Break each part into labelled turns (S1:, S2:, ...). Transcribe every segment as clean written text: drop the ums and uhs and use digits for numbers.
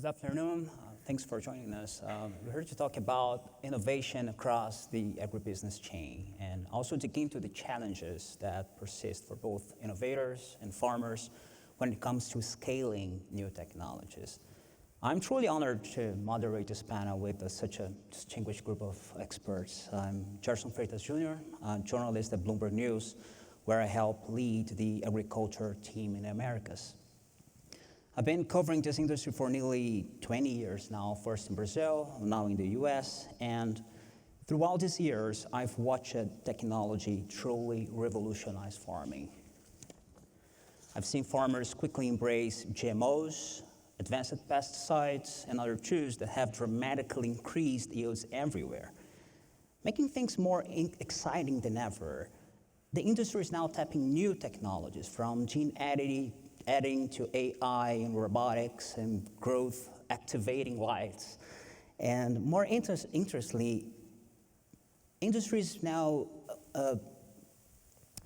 S1: Good afternoon. Thanks for joining us. We're here to talk about innovation across the agribusiness chain and also dig into the challenges that persist for both innovators and farmers when it comes to scaling new technologies. I'm truly honored to moderate this panel with such a distinguished group of experts. I'm Gerson Freitas Jr., a journalist at Bloomberg News, where I help lead the agriculture team in the Americas. I've been covering this industry for nearly 20 years now, first in Brazil, now in the US, and throughout these years, I've watched technology truly revolutionize farming. I've seen farmers quickly embrace GMOs, advanced pesticides, and other tools that have dramatically increased yields everywhere. Making things more exciting than ever, the industry is now tapping new technologies from gene editing to AI and robotics and growth activating lights. And more interestingly, industry is now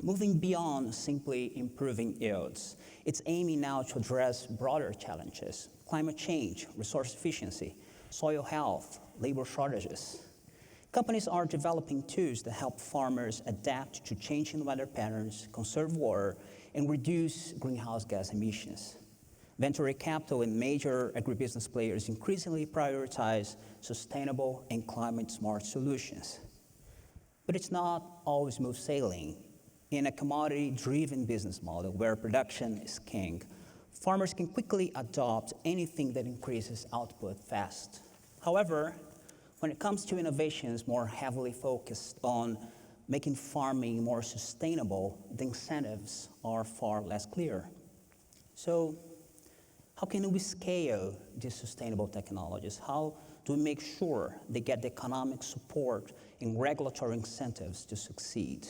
S1: moving beyond simply improving yields. It's aiming now to address broader challenges: climate change, resource efficiency, soil health, labor shortages. Companies are developing tools that help farmers adapt to changing weather patterns, conserve water, and reduce greenhouse gas emissions. Venture capital and major agribusiness players increasingly prioritize sustainable and climate-smart solutions. But it's not always smooth sailing. In a commodity-driven business model where production is king, farmers can quickly adopt anything that increases output fast. However, when it comes to innovations more heavily focused on making farming more sustainable, the incentives are far less clear. So how can we scale these sustainable technologies? How do we make sure they get the economic support and regulatory incentives to succeed?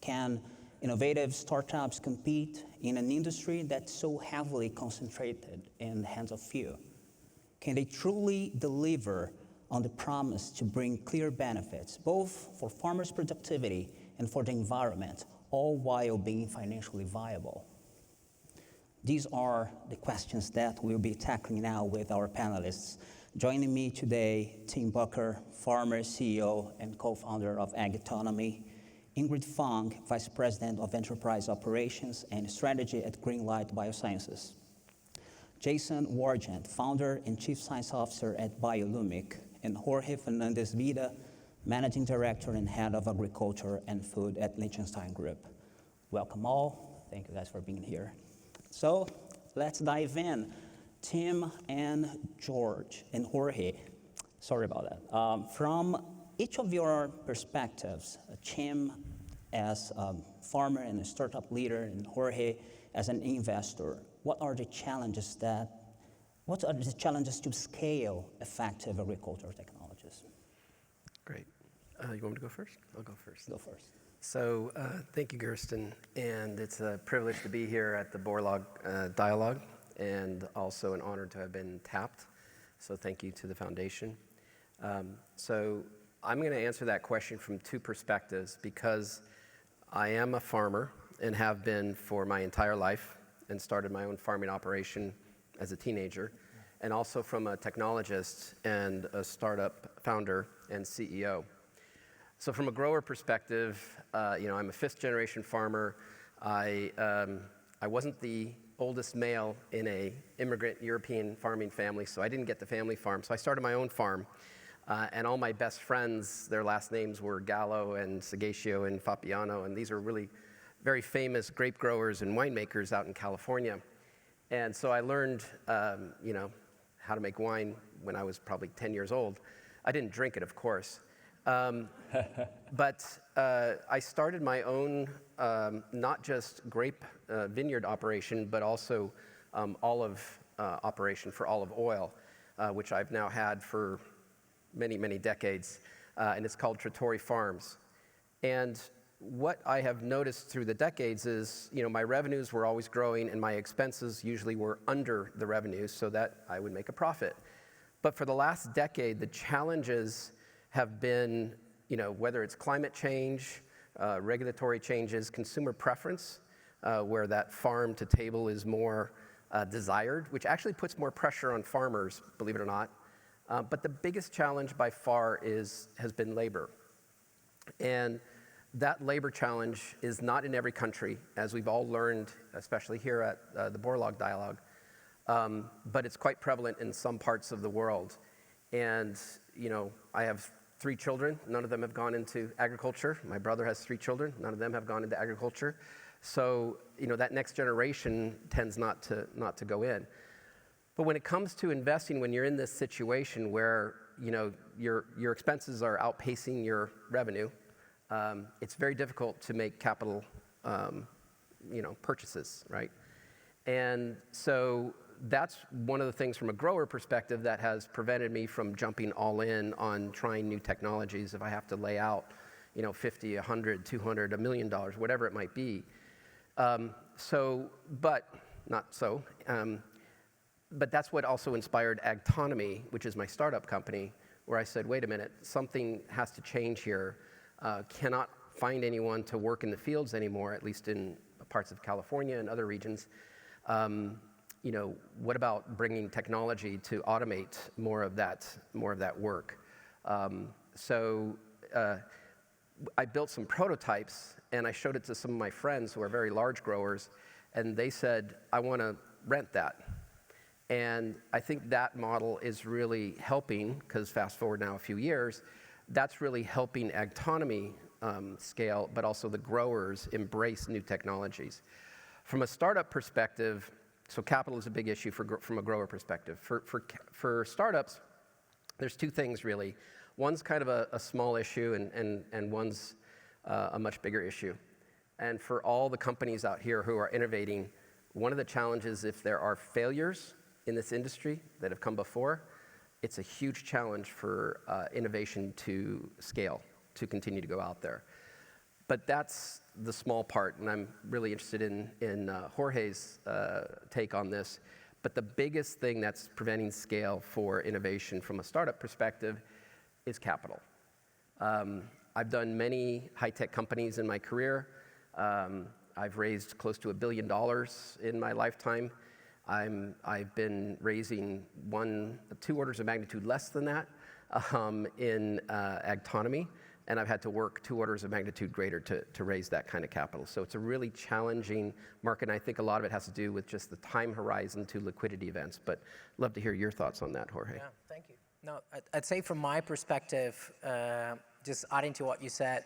S1: Can innovative startups compete in an industry that's so heavily concentrated in the hands of few? Can they truly deliver on the promise to bring clear benefits, both for farmers' productivity and for the environment, all while being financially viable? These are the questions that we'll be tackling now with our panelists. Joining me today, Tim Bucher, farmer, CEO, and co-founder of Agtonomy; Ingrid Fung, Vice President of Enterprise Operations and Strategy at GreenLight Biosciences; Gerson, Wargent, founder and Chief Science Officer at BioLumic; and Jorge Fernández, Managing Director and Head of Agriculture and Food at Liechtenstein Group. Welcome all. Thank you guys for being here. So let's dive in. Tim and Jorge, sorry about that. From each of your perspectives, Tim as a farmer and a startup leader, and Jorge as an investor, what are the challenges to scale effective agricultural technologies?
S2: Great. You want me to go first? I'll go first.
S1: Go first.
S2: So thank you, Gerson. And it's a privilege to be here at the Borlaug Dialogue, and also an honor to have been tapped. So thank you to the foundation. So I'm going to answer that question from two perspectives, because I am a farmer and have been for my entire life, and started my own farming operation as a teenager, and also from a technologist and a startup founder and CEO. So from a grower perspective, I'm a fifth-generation farmer. I wasn't the oldest male in an immigrant European farming family, so I didn't get the family farm. So I started my own farm, and all my best friends, their last names were Gallo and Sagacio and Fabiano, and these are really very famous grape growers and winemakers out in California. And so I learned, how to make wine when I was probably 10 years old. I didn't drink it, of course. But I started my own, not just grape vineyard operation, but also olive operation for olive oil, which I've now had for many, many decades. And it's called Trattori Farms. And what I have noticed through the decades is, my revenues were always growing and my expenses usually were under the revenues so that I would make a profit. But for the last decade, the challenges have been, whether it's climate change, regulatory changes, consumer preference, where that farm to table is more desired, which actually puts more pressure on farmers, believe it or not. But the biggest challenge by far has been labor. And that labor challenge is not in every country, as we've all learned, especially here at the Borlaug Dialogue, but it's quite prevalent in some parts of the world. And, I have 3 children. None of them have gone into agriculture. My brother has 3 children. None of them have gone into agriculture. So, that next generation tends not to go in. But when it comes to investing, when you're in this situation where, your expenses are outpacing your revenue, it's very difficult to make capital, purchases, right? And so that's one of the things from a grower perspective that has prevented me from jumping all in on trying new technologies if I have to lay out, $50, $100, $200, $1 million, whatever it might be. But that's what also inspired Agtonomy, which is my startup company, where I said, wait a minute, something has to change here. Cannot find anyone to work in the fields anymore, at least in parts of California and other regions. What about bringing technology to automate more of that work? So I built some prototypes, and I showed it to some of my friends who are very large growers, and they said, I want to rent that. And I think that model is really helping, because fast forward now a few years, that's really helping Agtonomy scale, but also the growers embrace new technologies. From a startup perspective, so capital is a big issue from a grower perspective. For startups, there's 2 things really. One's kind of a small issue, and one's a much bigger issue. And for all the companies out here who are innovating, one of the challenges, if there are failures in this industry that have come before, it's a huge challenge for innovation to scale, to continue to go out there. But that's the small part, and I'm really interested in Jorge's take on this. But the biggest thing that's preventing scale for innovation from a startup perspective is capital. I've done many high-tech companies in my career. I've raised close to $1 billion in my lifetime. I've been raising 2 orders of magnitude less than that in Agtonomy, and I've had to work 2 orders of magnitude greater to raise that kind of capital. So it's a really challenging market, and I think a lot of it has to do with just the time horizon to liquidity events. But I'd love to hear your thoughts on that, Jorge.
S3: Yeah, thank you. No, I'd say from my perspective, just adding to what you said,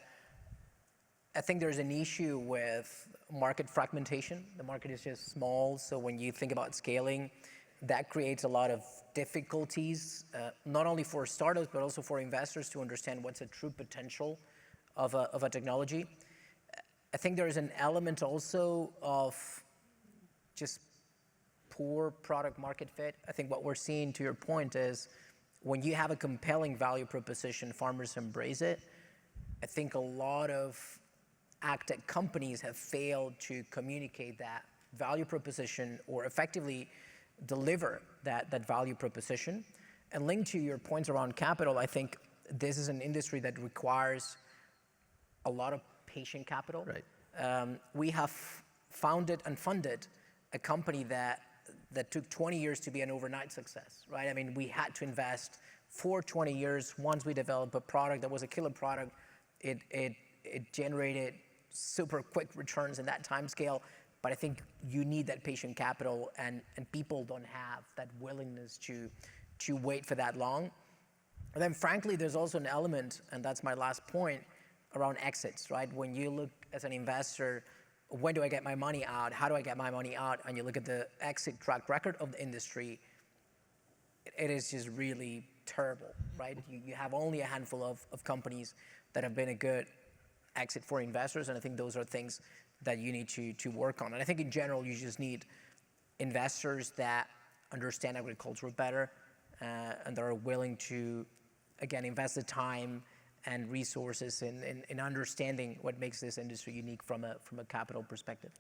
S3: I think there's an issue with market fragmentation. The market is just small, so when you think about scaling, that creates a lot of difficulties, not only for startups, but also for investors to understand what's a true potential of a technology. I think there is an element also of just poor product market fit. I think what we're seeing, to your point, is when you have a compelling value proposition, farmers embrace it. I think a lot of AgTech companies have failed to communicate that value proposition or effectively deliver that value proposition. And linked to your points around capital, I think this is an industry that requires a lot of patient capital.
S2: Right.
S3: We have founded and funded a company that took 20 years to be an overnight success, right? I mean, we had to invest for 20 years. Once we developed a product that was a killer product, it generated super quick returns in that time scale. But I think you need that patient capital, and people don't have that willingness to wait for that long. And then frankly, there's also an element, and that's my last point, around exits, right? When you look as an investor, when do I get my money out? How do I get my money out? And you look at the exit track record of the industry, it is just really terrible, right? You have only a handful of companies that have been a good exit for investors, and I think those are things that you need to work on. And I think in general, you just need investors that understand agriculture better and that are willing to, again, invest the time and resources in understanding what makes this industry unique from a capital perspective.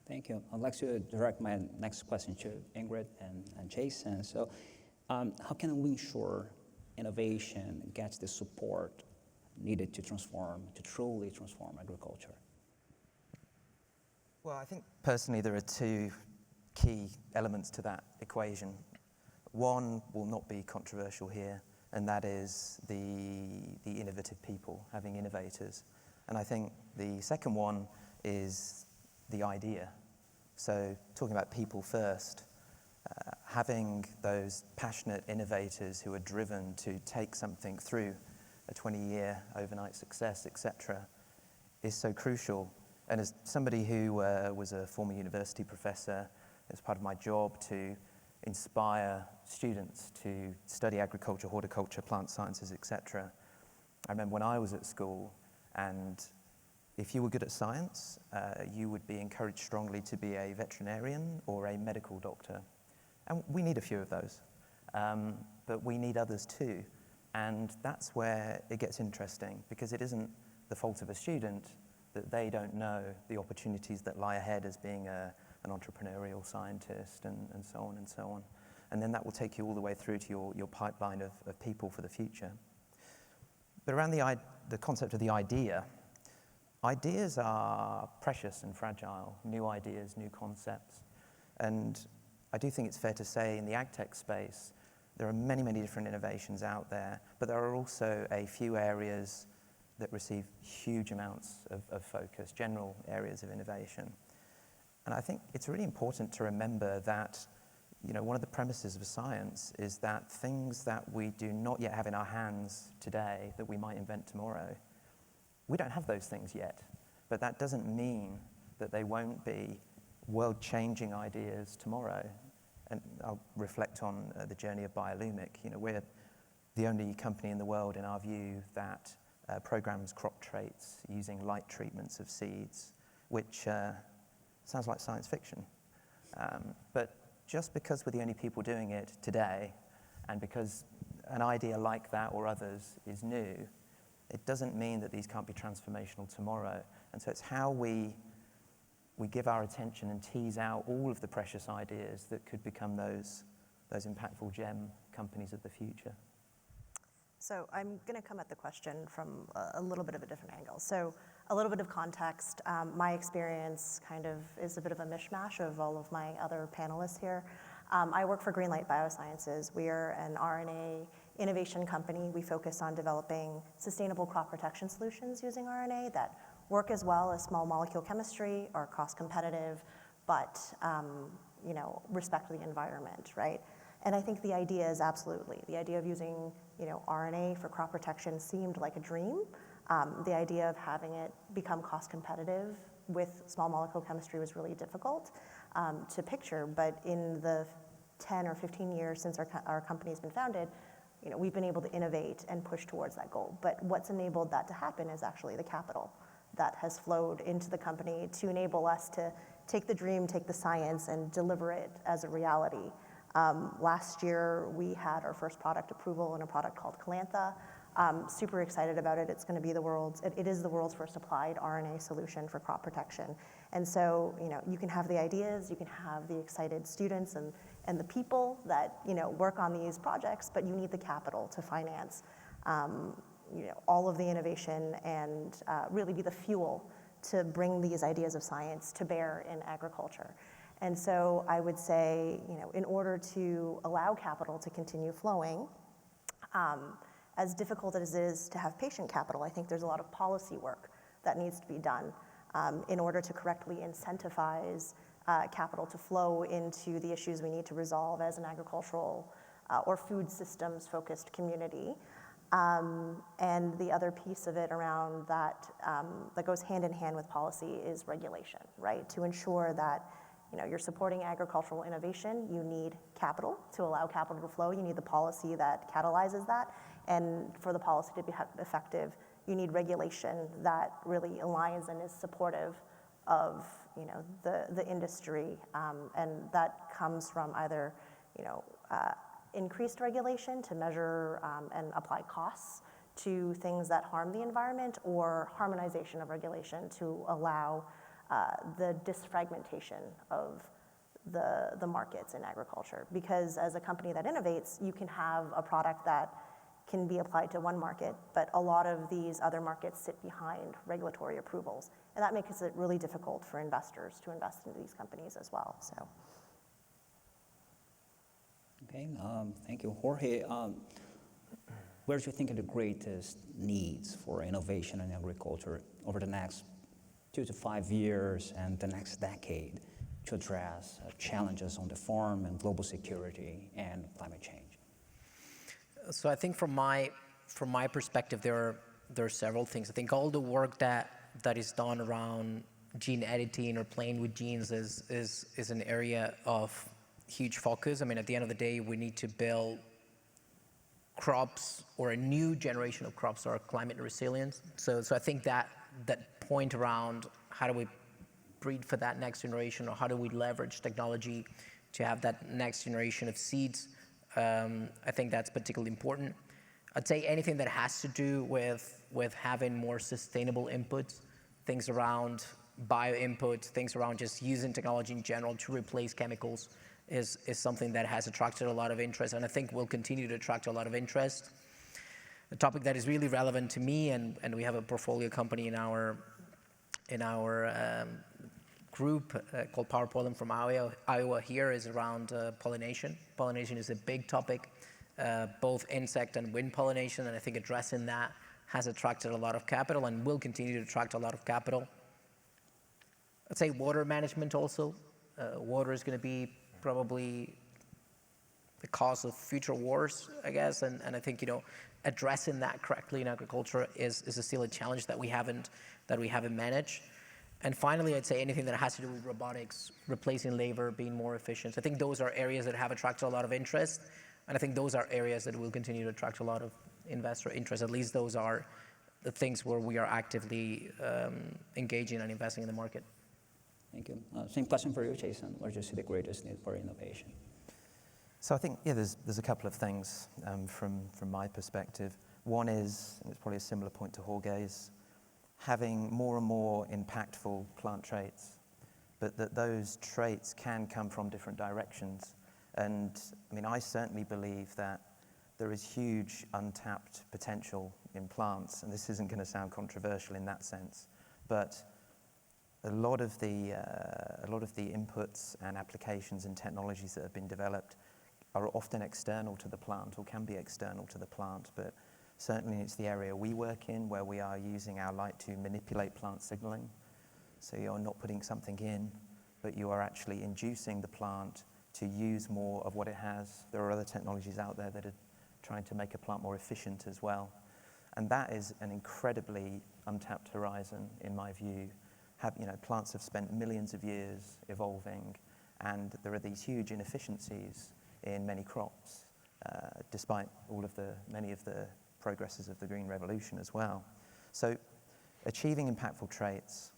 S1: Thank you. I'd like to direct my next question to Ingrid and Gerson. So how can we ensure innovation gets the support needed to truly transform agriculture?
S4: Well, I think personally there are two key elements to that equation. One will not be controversial here, and that is the innovative people, having innovators. And I think the second one is the idea. So talking about people first, having those passionate innovators who are driven to take something through a 20-year overnight success, etc., is so crucial. And as somebody who was a former university professor, it's part of my job to inspire students to study agriculture, horticulture, plant sciences, etc. I remember when I was at school, and if you were good at science, you would be encouraged strongly to be a veterinarian or a medical doctor. And we need a few of those, but we need others too. And that's where it gets interesting, because it isn't the fault of a student that they don't know the opportunities that lie ahead as being an entrepreneurial scientist and so on and so on. And then that will take you all the way through to your pipeline of people for the future. But around the concept of the idea, ideas are precious and fragile, new ideas, new concepts. And I do think it's fair to say in the AgTech space, there are many, many different innovations out there, but there are also a few areas that receive huge amounts of focus, general areas of innovation. And I think it's really important to remember that, one of the premises of science is that things that we do not yet have in our hands today that we might invent tomorrow, we don't have those things yet. But that doesn't mean that they won't be world-changing ideas tomorrow. And I'll reflect on the journey of BioLumic. We're the only company in the world, in our view, that programs crop traits using light treatments of seeds, which sounds like science fiction. But just because we're the only people doing it today, and because an idea like that or others is new, it doesn't mean that these can't be transformational tomorrow. And so it's how we give our attention and tease out all of the precious ideas that could become those impactful gem companies of the future.
S5: So I'm going to come at the question from a little bit of a different angle. So a little bit of context. My experience kind of is a bit of a mishmash of all of my other panelists here. I work for GreenLight Biosciences. We are an RNA innovation company. We focus on developing sustainable crop protection solutions using RNA that work as well as small molecule chemistry, are cost competitive, but respect the environment, right? And I think the idea is absolutely, the idea of using RNA for crop protection seemed like a dream. The idea of having it become cost competitive with small molecule chemistry was really difficult to picture, but in the 10 or 15 years since our company's been founded, we've been able to innovate and push towards that goal. But what's enabled that to happen is actually the capital that has flowed into the company to enable us to take the dream, take the science, and deliver it as a reality. Last year, we had our first product approval in a product called Calantha. Super excited about it. It's going to be it is the world's first applied RNA solution for crop protection. And so, you can have the ideas, you can have the excited students and the people that, work on these projects, but you need the capital to finance, all of the innovation and really be the fuel to bring these ideas of science to bear in agriculture. And so I would say, in order to allow capital to continue flowing, as difficult as it is to have patient capital, I think there's a lot of policy work that needs to be done in order to correctly incentivize capital to flow into the issues we need to resolve as an agricultural or food systems focused community. And the other piece of it around that that goes hand in hand with policy is regulation, right? To ensure that you're supporting agricultural innovation, you need capital to allow capital to flow. You need the policy that catalyzes that. And for the policy to be effective, you need regulation that really aligns and is supportive of the industry. And that comes from either increased regulation to measure and apply costs to things that harm the environment, or harmonization of regulation to allow the disfragmentation of the markets in agriculture. Because as a company that innovates, you can have a product that can be applied to one market, but a lot of these other markets sit behind regulatory approvals. And that makes it really difficult for investors to invest into these companies as well. So
S1: Okay, thank you. Jorge, where do you think are the greatest needs for innovation in agriculture over the next 2 to 5 years and the next decade to address challenges on the farm and global security and climate change?
S3: So I think from my perspective, there are several things. I think all the work that is done around gene editing or playing with genes is an area of huge focus. I mean, at the end of the day, we need to build crops or a new generation of crops that are climate resilient. So I think that point around how do we breed for that next generation, or how do we leverage technology to have that next generation of seeds, I think that's particularly important. I'd say anything that has to do with having more sustainable inputs, things around bio inputs, things around just using technology in general to replace chemicals is something that has attracted a lot of interest, and I think will continue to attract a lot of interest. A topic that is really relevant to me, and we have a portfolio company in our group called Power Pollen from Iowa here, is around pollination. Pollination is a big topic, both insect and wind pollination, and I think addressing that has attracted a lot of capital and will continue to attract a lot of capital. I'd say water management also. Water is going to be probably the cause of future wars, I guess, and I think, you know, addressing that correctly in agriculture is still a challenge that we haven't managed. And finally, I'd say anything that has to do with robotics, replacing labor, being more efficient. I think those are areas that have attracted a lot of interest, and I think those are areas that will continue to attract a lot of investor interest. At least those are the things where we are actively engaging and investing in the market.
S1: Thank you. Same question for you, Jason. Where do you see the greatest need for innovation?
S4: So I think, yeah, there's a couple of things from my perspective. One is, and it's probably a similar point to Jorge's, having more and more impactful plant traits, but that those traits can come from different directions. And I mean, I certainly believe that there is huge untapped potential in plants, and this isn't going to sound controversial in that sense, but a lot of the inputs and applications and technologies that have been developed are often external to the plant, or can be external to the plant, but certainly it's the area we work in where we are using our light to manipulate plant signaling. So you're not putting something in, but you are actually inducing the plant to use more of what it has. There are other technologies out there that are trying to make a plant more efficient as well. And that is an incredibly untapped horizon, in my view. Plants have spent millions of years evolving, and there are these huge inefficiencies in many crops, despite many of the progresses of the Green Revolution as well. So achieving impactful traits,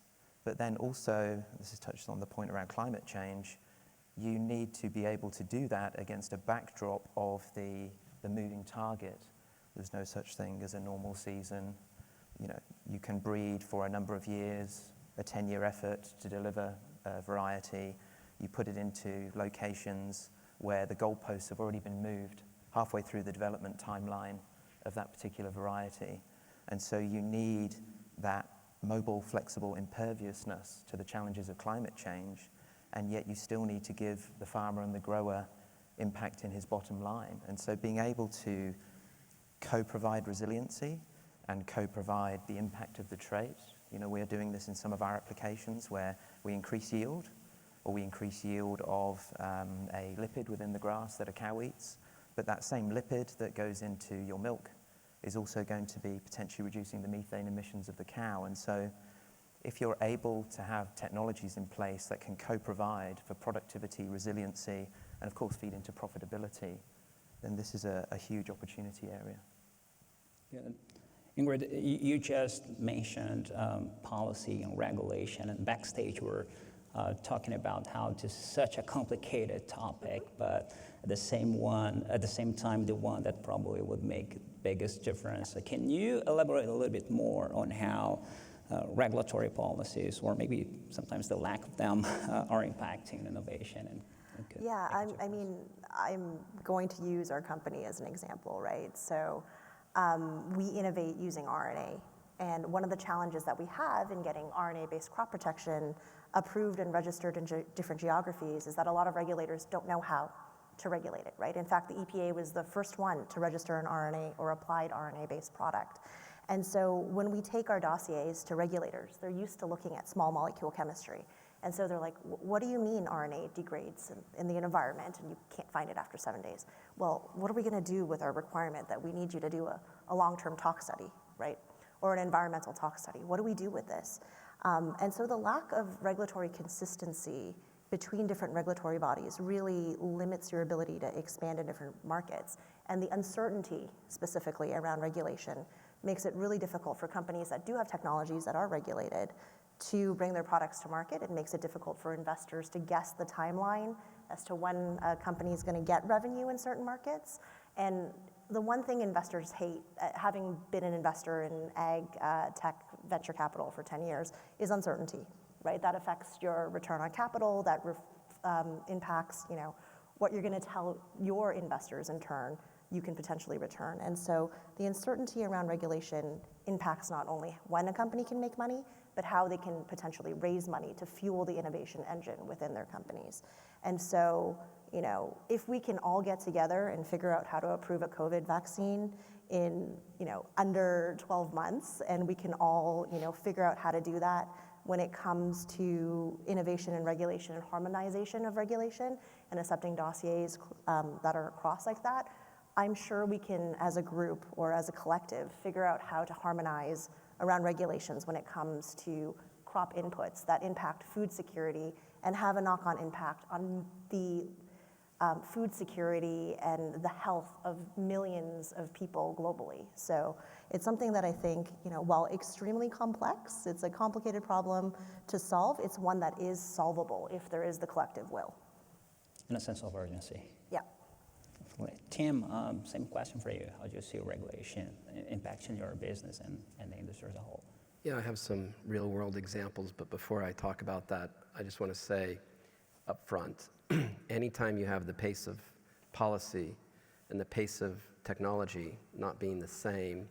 S4: but then also, this is touched on the point around climate change, you need to be able to do that against a backdrop of the moving target. There's no such thing as a normal season. You can breed for a number of years, a 10-year effort to deliver a variety. You put it into locations where the goalposts have already been moved halfway through the development timeline of that particular variety. And so you need that mobile, flexible imperviousness to the challenges of climate change, and yet you still need to give the farmer and the grower impact in his bottom line. And so being able to co-provide resiliency and co-provide the impact of the trait. We are doing this in some of our applications where we increase yield, or we increase yield of a lipid within the grass that a cow eats, but that same lipid that goes into your milk is also going to be potentially reducing the methane emissions of the cow. And so if you're able to have technologies in place that can co-provide for productivity, resiliency, and of course feed into profitability, then this is a huge opportunity area.
S1: Yeah. Ingrid, you just mentioned policy and regulation, and backstage we're talking about how it is such a complicated topic, but at the same time, the one that probably would make the biggest difference. Can you elaborate a little bit more on how regulatory policies, or maybe sometimes the lack of them, are impacting innovation?
S5: Yeah, I'm going to use our company as an example, right? So we innovate using RNA. And one of the challenges that we have in getting RNA-based crop protection approved and registered in different geographies is that a lot of regulators don't know how to regulate it, right? In fact, the EPA was the first one to register an RNA or applied RNA-based product. And so when we take our dossiers to regulators, they're used to looking at small molecule chemistry. And so they're like, what do you mean RNA degrades in the environment and you can't find it after 7 days? Well, what are we gonna do with our requirement that we need you to do a long-term tox study, right? Or an environmental tox study? What do we do with this? And so the lack of regulatory consistency between different regulatory bodies really limits your ability to expand in different markets. And the uncertainty specifically around regulation makes it really difficult for companies that do have technologies that are regulated to bring their products to market. It makes it difficult for investors to guess the timeline as to when a company is going to get revenue in certain markets. And the one thing investors hate, having been an investor in tech venture capital for 10 years, is uncertainty, right? That affects your return on capital, that impacts, what you're going to tell your investors in turn you can potentially return. And so the uncertainty around regulation impacts not only when a company can make money, but how they can potentially raise money to fuel the innovation engine within their companies. And so, if we can all get together and figure out how to approve a COVID vaccine in, under 12 months, and we can all, figure out how to do that when it comes to innovation and regulation and harmonization of regulation and accepting dossiers that are across like that, I'm sure we can, as a group or as a collective, figure out how to harmonize around regulations when it comes to crop inputs that impact food security and have a knock-on impact on the food security and the health of millions of people globally. So it's something that I think, while extremely complex, it's a complicated problem to solve, it's one that is solvable if there is the collective will.
S1: And a sense of urgency.
S5: Yeah.
S1: Tim, same question for you. How do you see regulation impacting your business and the industry as a whole?
S2: Yeah, I have some real world examples, but before I talk about that, I just want to say up front, anytime you have the pace of policy and the pace of technology not being the same,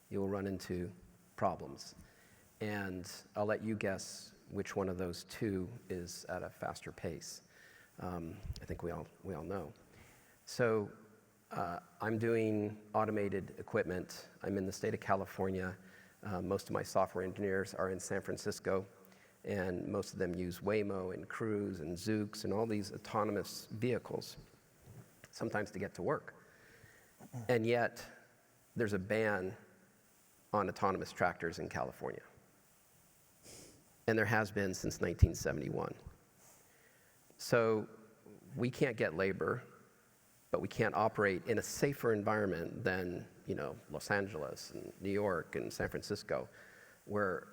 S2: you'll run into problems. And I'll let you guess which one of those two is at a faster pace. I think we all know. So I'm doing automated equipment. I'm in the state of California. Most of my software engineers are in San Francisco, and most of them use Waymo and Cruise and Zoox and all these autonomous vehicles, sometimes to get to work. And yet, there's a ban on autonomous tractors in California. And there has been since 1971. So we can't get labor, but we can't operate in a safer environment than, Los Angeles and New York and San Francisco, where,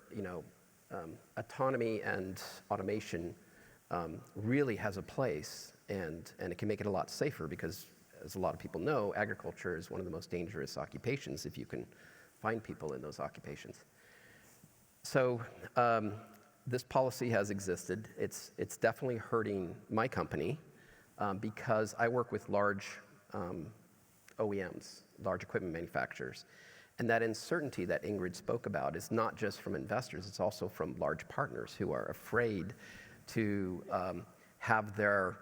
S2: autonomy and automation really has a place, and it can make it a lot safer because, as a lot of people know, agriculture is one of the most dangerous occupations if you can find people in those occupations. So this policy has existed. It's definitely hurting my company because I work with large OEMs, large equipment manufacturers. And that uncertainty that Ingrid spoke about is not just from investors, it's also from large partners who are afraid to have their,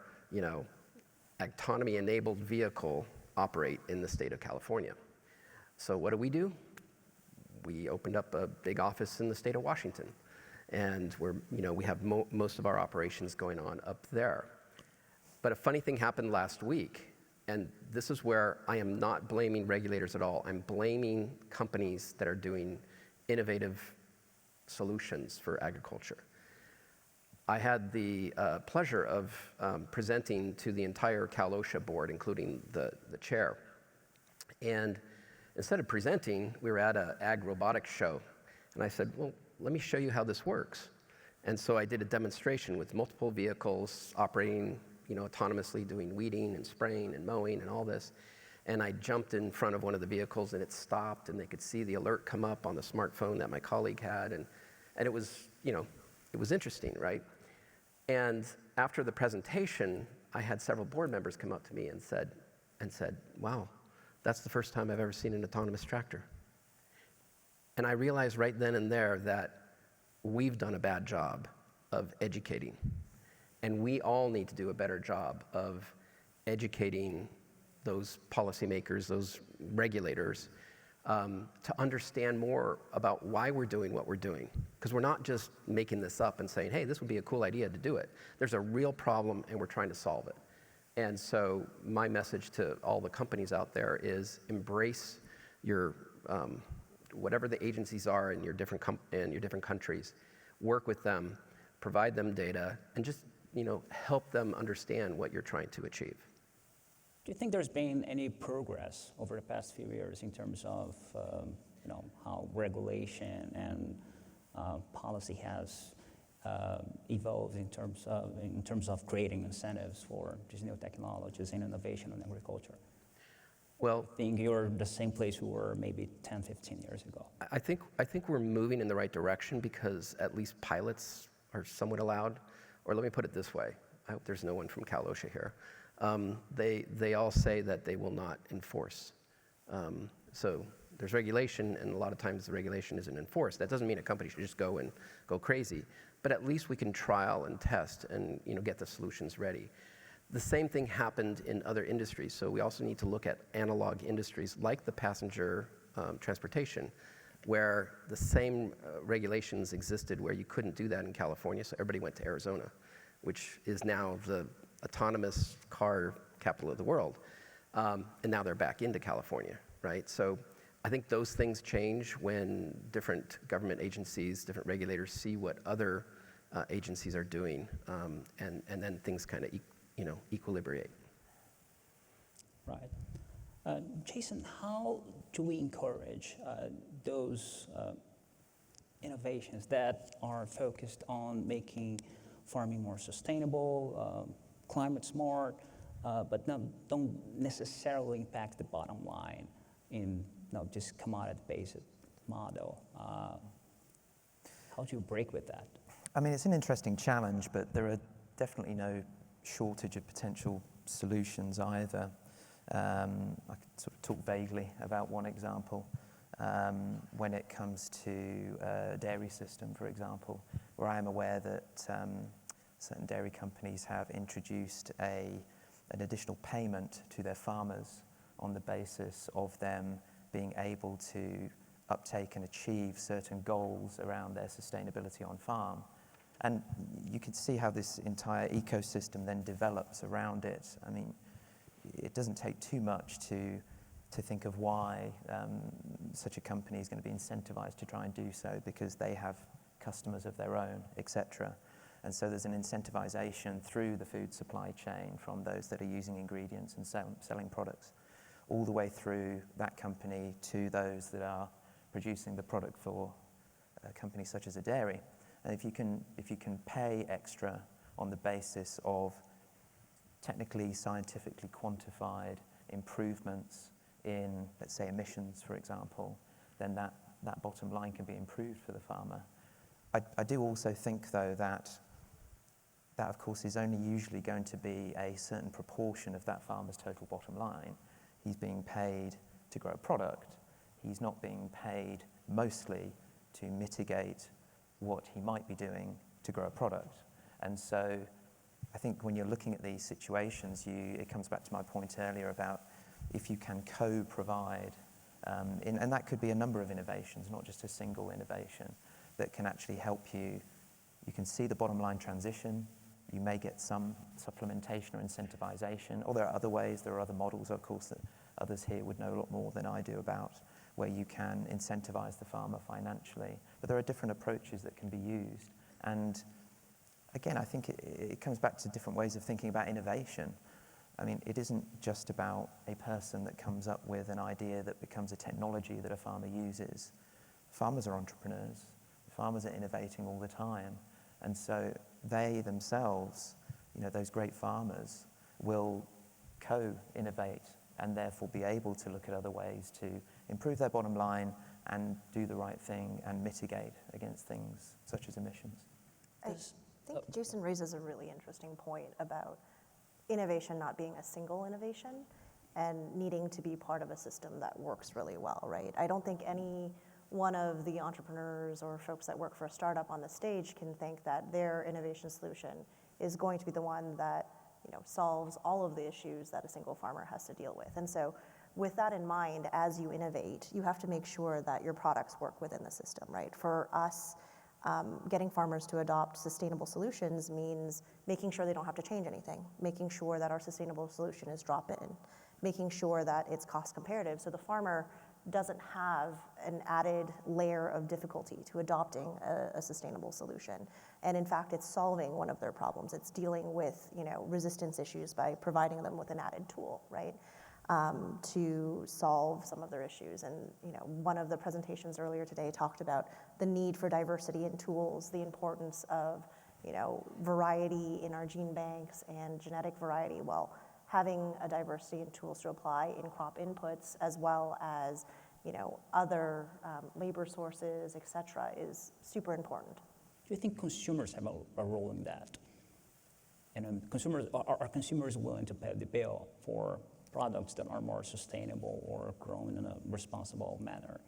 S2: Agtonomy-enabled vehicle operate in the state of California. So what do? We opened up a big office in the state of Washington, and we have most of our operations going on up there. But a funny thing happened last week, and this is where I am not blaming regulators at all. I'm blaming companies that are doing innovative solutions for agriculture. I had the pleasure of presenting to the entire Cal OSHA board, including the chair. And instead of presenting, we were at an ag robotics show. And I said, well, let me show you how this works. And so I did a demonstration with multiple vehicles operating autonomously, doing weeding and spraying and mowing and all this. And I jumped in front of one of the vehicles and it stopped, and they could see the alert come up on the smartphone that my colleague had. And it was, it was interesting, right? And after the presentation, I had several board members come up to me and said, wow, that's the first time I've ever seen an autonomous tractor. And I realized right then and there that we've done a bad job of educating. And we all need to do a better job of educating those policymakers, those regulators, to understand more about why we're doing what we're doing. Because we're not just making this up and saying, hey, this would be a cool idea to do it. There's a real problem and we're trying to solve it. And so my message to all the companies out there is embrace your, whatever the agencies are in your different countries, work with them, provide them data, and just help them understand what you're trying to achieve.
S1: Do you think there's been any progress over the past few years in terms of how regulation and policy has evolved in terms of creating incentives for these new technologies and innovation in agriculture?
S2: Well,
S1: I think you're the same place we were maybe 10, 15 years ago.
S2: I think we're moving in the right direction because at least pilots are somewhat allowed. Or let me put it this way. I hope there's no one from Cal OSHA here. They all say that they will not enforce. So there's regulation, and a lot of times the regulation isn't enforced. That doesn't mean a company should just go and go crazy, but at least we can trial and test and get the solutions ready. The same thing happened in other industries, so we also need to look at analog industries like the passenger transportation, where the same regulations existed where you couldn't do that in California, so everybody went to Arizona, which is now the autonomous car capital of the world, and now they're back into California, right? So I think those things change when different government agencies, different regulators see what other agencies are doing, and then things kind of equilibrate.
S1: Right. Jason, how do we encourage those innovations that are focused on making farming more sustainable, climate smart, but don't necessarily impact the bottom line in just commodity-based model? How do you break with that?
S4: I mean, it's an interesting challenge, but there are definitely no shortage of potential solutions either. I could sort of talk vaguely about one example. When it comes to a dairy system, for example, where I am aware that certain dairy companies have introduced an additional payment to their farmers on the basis of them being able to uptake and achieve certain goals around their sustainability on farm. And you can see how this entire ecosystem then develops around it. I mean, it doesn't take too much to think of why such a company is going to be incentivized to try and do so, because they have customers of their own, etc. And so there's an incentivization through the food supply chain from those that are using ingredients and selling products, all the way through that company to those that are producing the product for a company such as a dairy. And if you can pay extra on the basis of technically, scientifically quantified improvements in, let's say, emissions, for example, then that bottom line can be improved for the farmer. I do also think, though, that of course is only usually going to be a certain proportion of that farmer's total bottom line. He's being paid to grow a product. He's not being paid mostly to mitigate what he might be doing to grow a product. And so I think when you're looking at these situations, it comes back to my point earlier about if you can co-provide, and that could be a number of innovations, not just a single innovation, that can actually help you. You can see the bottom line transition. You may get some supplementation or incentivization, or there are other ways, there are other models, of course, that others here would know a lot more than I do about, where you can incentivize the farmer financially. But there are different approaches that can be used. And again, I think it comes back to different ways of thinking about innovation. I mean, it isn't just about a person that comes up with an idea that becomes a technology that a farmer uses. Farmers are entrepreneurs. Farmers are innovating all the time. And so they themselves, those great farmers, will co-innovate and therefore be able to look at other ways to improve their bottom line and do the right thing and mitigate against things such as emissions.
S5: I think Jason raises a really interesting point about innovation not being a single innovation and needing to be part of a system that works really well, right? I don't think any one of the entrepreneurs or folks that work for a startup on the stage can think that their innovation solution is going to be the one that solves all of the issues that a single farmer has to deal with. And so with that in mind, as you innovate, you have to make sure that your products work within the system, right? For us, getting farmers to adopt sustainable solutions means making sure they don't have to change anything, making sure that our sustainable solution is drop-in, making sure that it's cost comparative so the farmer doesn't have an added layer of difficulty to adopting a sustainable solution. And in fact, it's solving one of their problems. It's dealing with resistance issues by providing them with an added tool, right? To solve some of their issues. And one of the presentations earlier today talked about the need for diversity in tools, the importance of variety in our gene banks and genetic variety. Well, having a diversity in tools to apply in crop inputs as well as other labor sources, et cetera, is super important.
S1: Do you think consumers have a role in that? And are consumers willing to pay the bill for products that are more sustainable or grown in a responsible manner?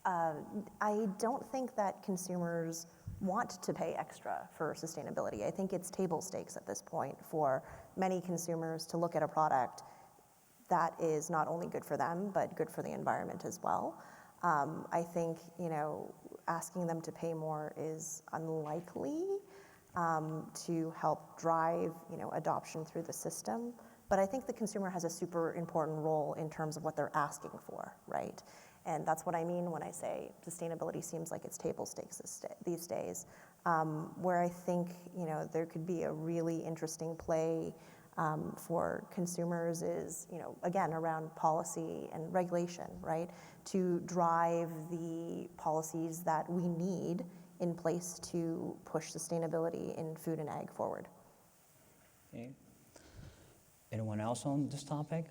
S5: I don't think that consumers want to pay extra for sustainability. I think it's table stakes at this point for many consumers to look at a product that is not only good for them, but good for the environment as well. I think, asking them to pay more is unlikely to help drive, adoption through the system. But I think the consumer has a super important role in terms of what they're asking for, right? And that's what I mean when I say sustainability seems like it's table stakes these days. Where I think, there could be a really interesting play for consumers is, again, around policy and regulation, right? To drive the policies that we need in place to push sustainability in food and ag forward.
S1: Okay. Anyone else on this topic?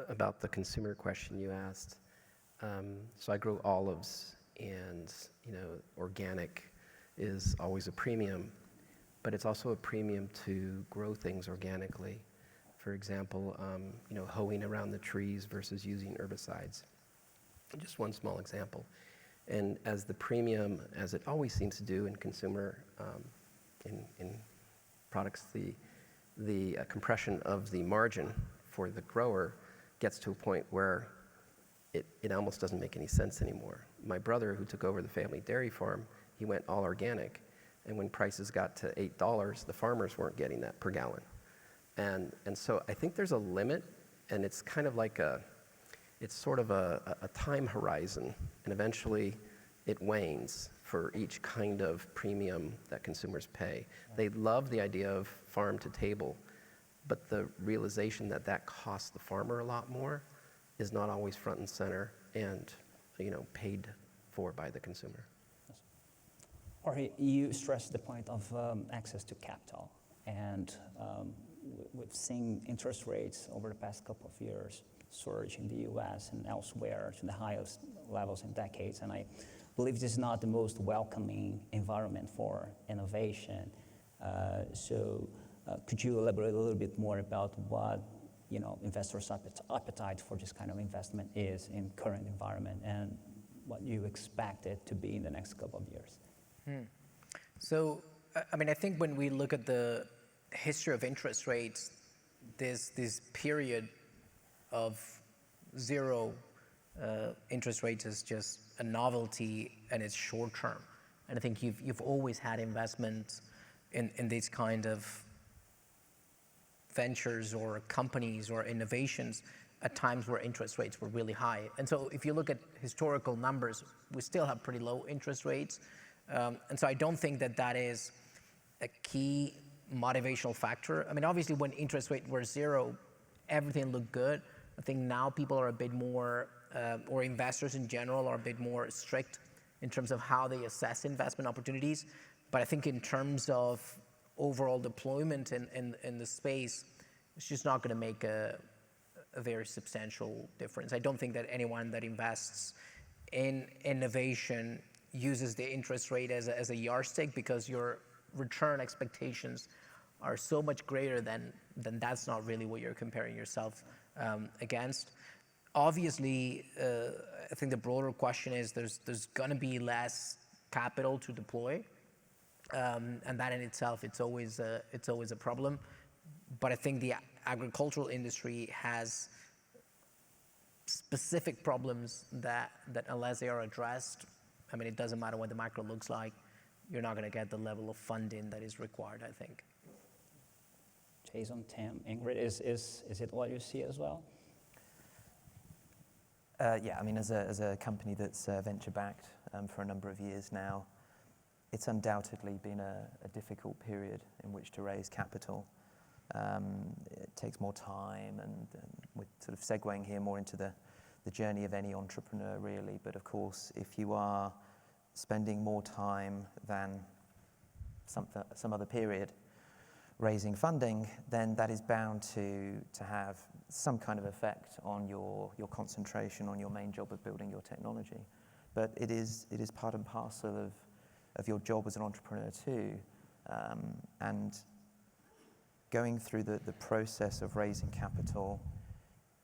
S2: About the consumer question you asked, so I grow olives, and organic is always a premium, but it's also a premium to grow things organically. For example, hoeing around the trees versus using herbicides. Just one small example. And as the premium, as it always seems to do in consumer, in products, the compression of the margin for the grower gets to a point where it almost doesn't make any sense anymore. My brother, who took over the family dairy farm, he went all organic, and when prices got to $8, the farmers weren't getting that per gallon. And so I think there's a limit, and it's kind of like it's sort of a time horizon, and eventually it wanes for each kind of premium that consumers pay. They love the idea of farm to table, but the realization that that costs the farmer a lot more is not always front and center and paid for by the consumer.
S1: Jorge, you stressed the point of access to capital, and we've seen interest rates over the past couple of years surge in the U.S. and elsewhere to the highest levels in decades, and I believe this is not the most welcoming environment for innovation. So could you elaborate a little bit more about what investors' appetite for this kind of investment is in current environment and what you expect it to be in the next couple of years?
S3: So, I think when we look at the history of interest rates, there's this period of zero interest rates is just a novelty, and it's short term. And I think you've always had investment in these kind of ventures or companies or innovations at times where interest rates were really high. And so if you look at historical numbers, we still have pretty low interest rates. And so I don't think that is a key motivational factor. Obviously when interest rates were zero, everything looked good. I think now people are a bit more, or investors in general are a bit more strict in terms of how they assess investment opportunities. But I think in terms of overall deployment in the space, it's just not going to make a very substantial difference. I don't think that anyone that invests in innovation uses the interest rate as a yardstick, because your return expectations are so much greater than that's not really what you're comparing yourself against. Obviously, I think the broader question is there's going to be less capital to deploy. and that in itself, it's always a problem. But I think the agricultural industry has specific problems that unless they are addressed, I mean, it doesn't matter what the macro looks like, you're not going to get the level of funding that is required, I think.
S1: Jason, Tim, Ingrid, is it what you see as well?
S4: Yeah, I mean, as a company that's venture-backed for a number of years now, it's undoubtedly been a difficult period in which to raise capital. It takes more time, and we're sort of segueing here more into the journey of any entrepreneur, really. But of course, if you are spending more time than some other period raising funding, then that is bound to have some kind of effect on your concentration on your main job of building your technology. But it is part and parcel of your job as an entrepreneur too. And going through the process of raising capital,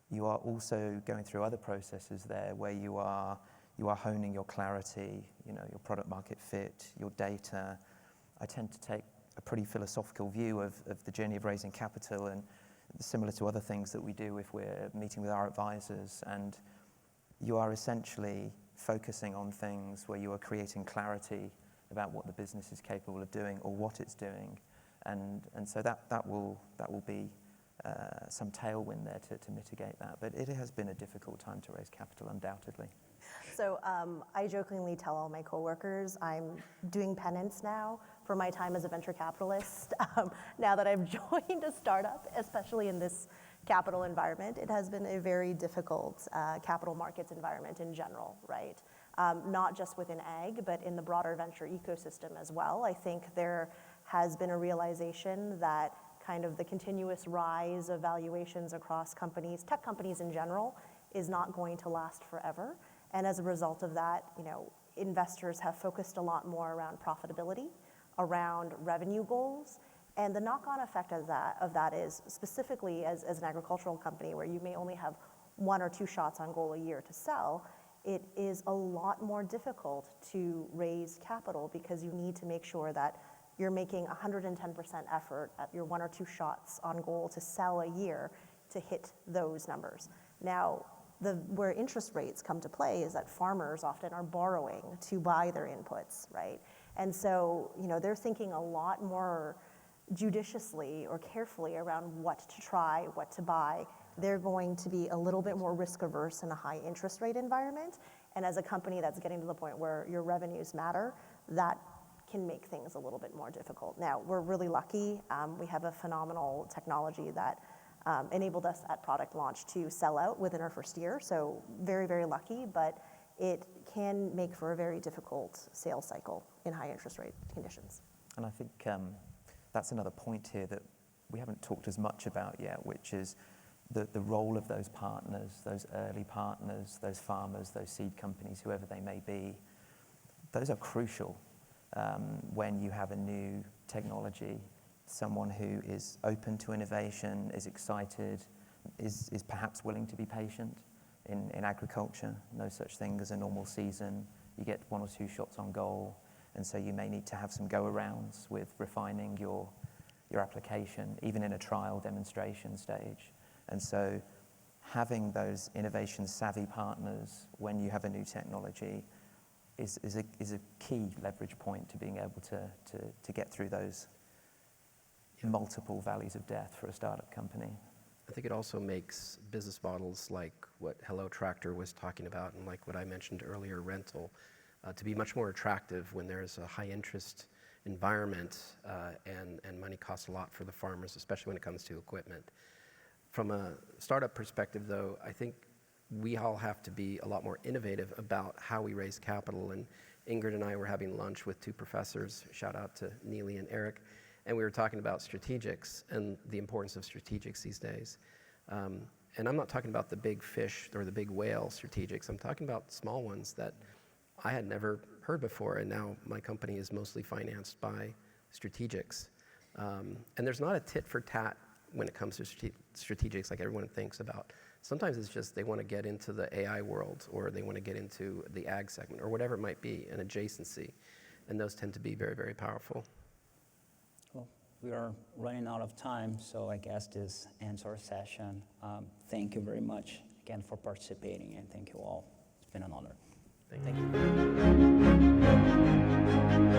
S4: you are also going through other processes there where you are honing your clarity, your product market fit, your data. I tend to take a pretty philosophical view of the journey of raising capital, and similar to other things that we do if we're meeting with our advisors. And you are essentially focusing on things where you are creating clarity about what the business is capable of doing or what it's doing. And so that will be some tailwind there to mitigate that. But it has been a difficult time to raise capital, undoubtedly.
S5: So I jokingly tell all my coworkers I'm doing penance now for my time as a venture capitalist. Now that I've joined a startup, especially in this capital environment, it has been a very difficult capital markets environment in general, right? Not just within ag, but in the broader venture ecosystem as well. I think there has been a realization that kind of the continuous rise of valuations across companies, tech companies in general, is not going to last forever. And as a result of that, investors have focused a lot more around profitability, around revenue goals. And the knock-on effect of that is, specifically as an agricultural company where you may only have 1 or 2 shots on goal a year to sell, it is a lot more difficult to raise capital because you need to make sure that you're making 110% effort at your 1 or 2 shots on goal to sell a year to hit those numbers. Now, where interest rates come to play is that farmers often are borrowing to buy their inputs, right? And so, they're thinking a lot more judiciously or carefully around what to try, what to buy. They're going to be a little bit more risk averse in a high interest rate environment. And as a company that's getting to the point where your revenues matter, that can make things a little bit more difficult. Now, we're really lucky. We have a phenomenal technology that enabled us at product launch to sell out within our first year. So very, very lucky, but it can make for a very difficult sales cycle in high interest rate conditions.
S4: And I think that's another point here that we haven't talked as much about yet, which is the role of those partners, those early partners, those farmers, those seed companies, whoever they may be. Those are crucial when you have a new technology. Someone who is open to innovation, is excited, is perhaps willing to be patient. In agriculture, no such thing as a normal season. You get 1 or 2 shots on goal, and so you may need to have some go-arounds with refining your application, even in a trial demonstration stage. And so having those innovation-savvy partners when you have a new technology is a key leverage point to being able to get through those multiple valleys of death for a startup company.
S2: I think it also makes business models like what Hello Tractor was talking about and like what I mentioned earlier, rental, to be much more attractive when there's a high interest environment and money costs a lot for the farmers, especially when it comes to equipment. From a startup perspective though, I think we all have to be a lot more innovative about how we raise capital. And Ingrid and I were having lunch with 2 professors, shout out to Neely and Eric, and we were talking about strategics and the importance of strategics these days. And I'm not talking about the big fish or the big whale strategics. I'm talking about small ones that I had never heard before, and now my company is mostly financed by strategics. And there's not a tit for tat when it comes to strategics like everyone thinks about. Sometimes it's just they want to get into the AI world, or they want to get into the ag segment, or whatever it might be, an adjacency. and those tend to be very, very powerful.
S1: Well, we are running out of time, so I guess this ends our session. Thank you very much again for participating, and thank you all. It's been an honor.
S2: Thank you.